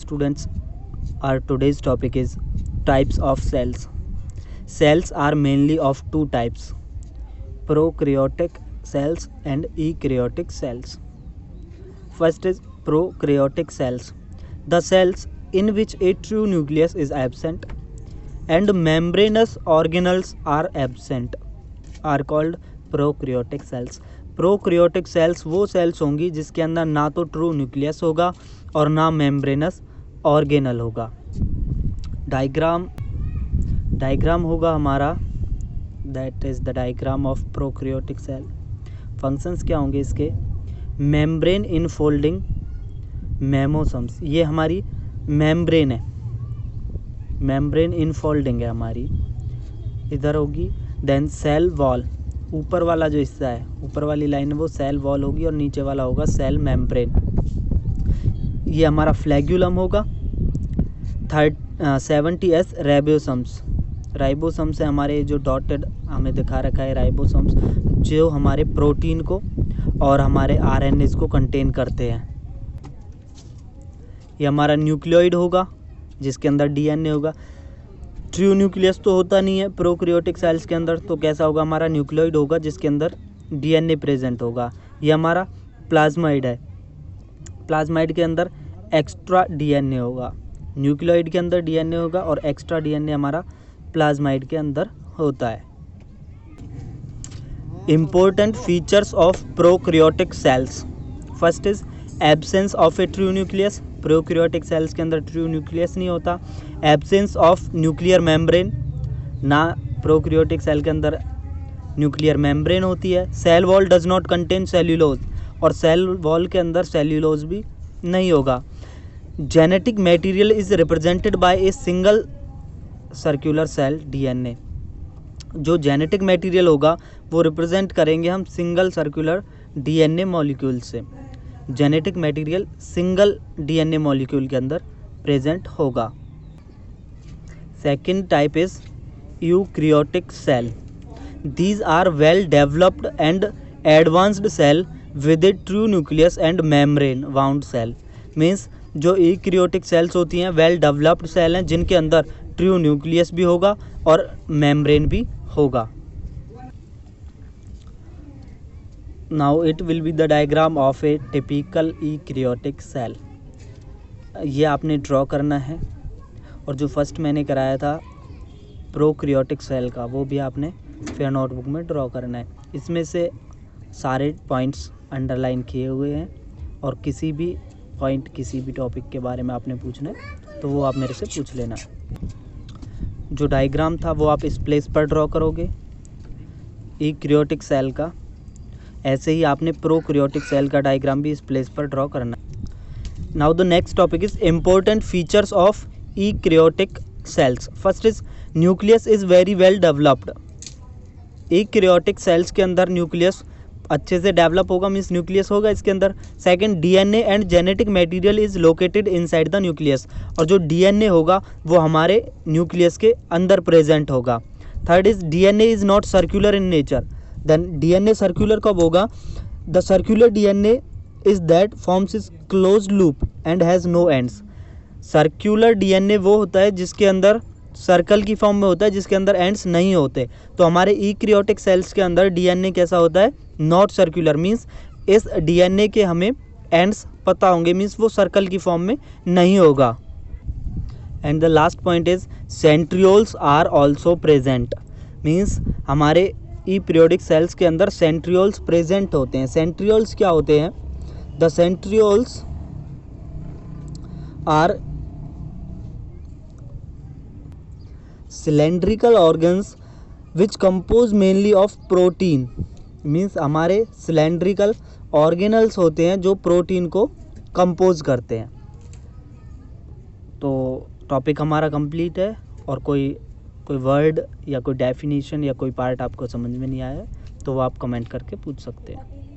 students, our today's topic is types of cells. Cells are mainly of two types, prokaryotic cells and eukaryotic cells. First is prokaryotic cells. The cells in which a true nucleus is absent and membranous organelles are absent are called prokaryotic cells. Prokaryotic sales वो sales होंगी जिसके अंदर ना तो true nucleus होगा और ना membranes organelle होगा. डायग्राम होगा हमारा, that is the diagram of prokaryotic cell. Functions क्या होंगे इसके? मेम्ब्रेन इनफोल्डिंग मेमोसम्स, ये हमारी मेम्ब्रेन है, मेम्ब्रेन इनफोल्डिंग है हमारी, इधर होगी. देन सेल वॉल, ऊपर वाला जो हिस्सा है, ऊपर वाली लाइन है वो सेल वॉल होगी और नीचे वाला होगा सेल मेम्ब्रेन. ये हमारा फ्लैग्यूलम होगा. 70s राइबोसम्स है हमारे, जो डॉटेड हमें दिखा रखा है राइबोसम्स, जो हमारे प्रोटीन को और हमारे आरएनएस को कंटेन करते हैं. ये हमारा न्यूक्लियोइड होगा जिसके अंदर डीएनए होगा. ट्रू न्यूक्लियस तो होता नहीं है प्रोक्रियोटिक सेल्स के अंदर, तो कैसा होगा? हमारा न्यूक्लियोइड होगा जिसके अंदर डीएनए प्रेजेंट होगा. ये हमारा प्लाज्माइड है, प्लाज्माइड के अंदर एक्स्ट्रा डीएनए होगा. न्यूक्लियोइड के अंदर डीएनए होगा और एक्स्ट्रा डीएनए हमारा प्लाज्माइड के अंदर होता है. Important features of prokaryotic cells. First is absence of a true nucleus. Prokaryotic cells के अंदर ट्रू न्यूक्लियस नहीं होता. एब्सेंस ऑफ न्यूक्लियर मेम्ब्रेन, ना प्रोक्रियोटिक सेल के अंदर न्यूक्लियर मेम्ब्रेन होती है. Cell wall does not contain cellulose, और सेल वॉल के अंदर सेल्यूलोज भी नहीं होगा. Genetic material is represented by a single circular cell DNA. जो जेनेटिक मटेरियल होगा वो रिप्रेजेंट करेंगे हम सिंगल सर्कुलर डीएनए मॉलिक्यूल से. Genetic material single DNA molecule के अंदर प्रेजेंट होगा. Second type is eukaryotic cell. These are well developed and advanced cell with a true nucleus and membrane bound cell. Means जो eukaryotic cells होती हैं well developed cell हैं जिनके अंदर true nucleus भी होगा और मेम्ब्रेन भी होगा. Now it will be the diagram of a typical eukaryotic cell. ये आपने ड्रॉ करना है, और जो फर्स्ट मैंने कराया था प्रोक्रियोटिक सेल का वो भी आपने फिर नोटबुक में ड्रॉ करना है. इसमें से सारे पॉइंट्स अंडरलाइन किए हुए हैं, और किसी भी पॉइंट किसी भी टॉपिक के बारे में आपने पूछना है तो वो आप मेरे से पूछ लेना. जो डायग्राम था वो आप इस प्लेस पर ड्रॉ करोगे यूक्रियोटिक सेल का. ऐसे ही आपने प्रोक्रियोटिक सेल का डायग्राम भी इस प्लेस पर ड्रॉ करना. Now the next topic is important features of eukaryotic cells. First is nucleus is very well developed. Eukaryotic cells के अंदर न्यूक्लियस अच्छे से डेवलप होगा, मीन्स न्यूक्लियस होगा इसके अंदर. Second, DNA and genetic material is located inside the nucleus. और जो डीएनए होगा वो हमारे न्यूक्लियस के अंदर प्रेजेंट होगा. Third is DNA is not circular in nature. Then DNA circular कब होगा? The circular DNA is that forms is close loop and has no ends. Circular DNA वो होता है जिसके अंदर सर्कल की फॉर्म में होता है, जिसके अंदर एंड्स नहीं होते. तो हमारे यूक्रियोटिक सेल्स के अंदर डीएनए कैसा होता है? Not circular. मीन्स इस डीएनए के हमें एंड्स पता होंगे, मीन्स वो सर्कल की फॉर्म में नहीं होगा. And the last point is centrioles are also present. Means हमारे यूक्रियोटिक सेल्स के अंदर सेंट्रियोल्स प्रेजेंट होते हैं. सेंट्रियोल्स क्या होते हैं? The centrioles are cylindrical organs which compose mainly of protein. Means हमारे cylindrical organelles होते हैं जो प्रोटीन को कंपोज करते हैं. तो टॉपिक हमारा कंप्लीट है, और कोई वर्ड या कोई डेफिनेशन या कोई पार्ट आपको समझ में नहीं आया तो वो आप कमेंट करके पूछ सकते हैं.